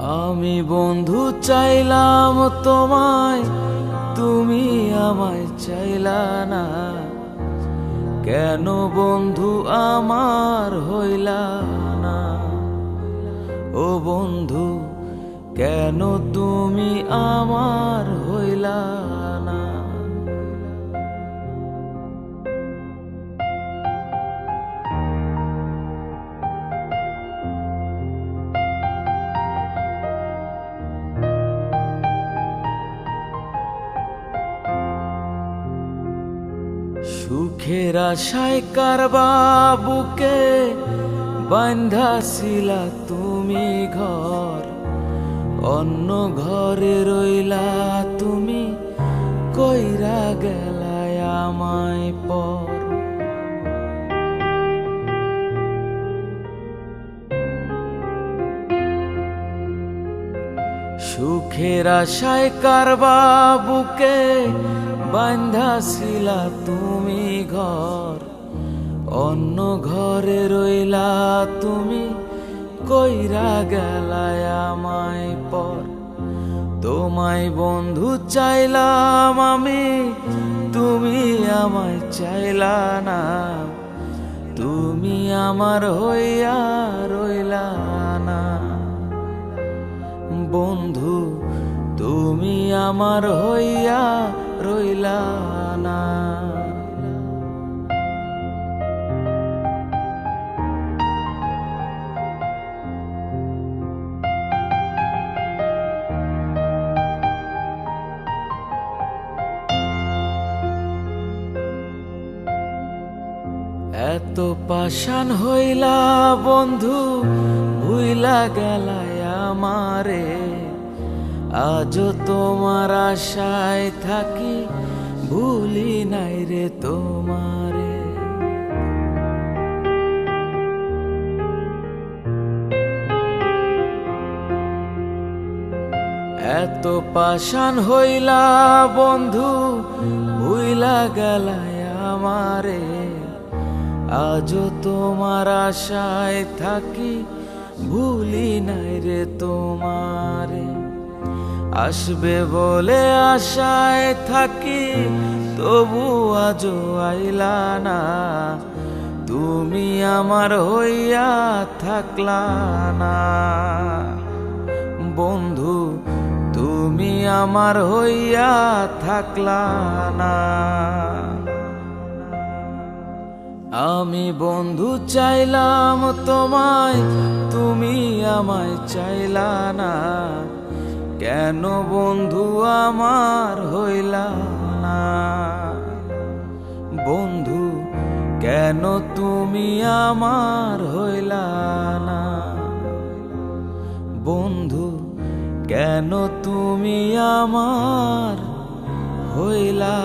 আমি বন্ধু চাইলাম তোমায়, তুমি আমায় চাইলা না। কেন বন্ধু আমার হইলা না? ও বন্ধু, কেন তুমি আমার হইলা না? সুখের আশায় কারবা বুকে বাঁধাছিলা তুমি ঘর, অন্য ঘরে রইলা তুমি, কইরা গেলায় আমায় পর। সুখের আশায় কারবা বুকে বাঁধাছিলা তুমি ঘর, অন্য ঘরে রইলা তুমি, কইরা গেলায় আমায় পর। তোমায় বন্ধু চাইলাম আমি, তুমি আমায় চাইলা না। তুমি আমার হইয়া রইলা না। বন্ধু, তুমি আমার হইয়া রইলা না। এত পাষাণ হইলা বন্ধু, ভুইলা গেলায় আমারে। আজও তোমার আশায় থাকি, ভুলি নাই রে তোমারে। এত পাষাণ হইলা বন্ধু, ভুইলা গেলায় আমারে। আজও তোমার আশায় থাকি, ভুলি নাই রে তোমারে। আসবে বলে আশায় থাকি, তবু আজও আইলা না। তুমি আমার হইয়া থাকলা না। বন্ধু, তুমি আমার হইয়া থাকলা না। আমি বন্ধু চাইলাম তোমায়, তুমি আমায় চাইলা না। কেন বন্ধু আমার হইলা না? বন্ধু, কেন তুমি আমার হইলা না? বন্ধু, কেন তুমি আমার হইলা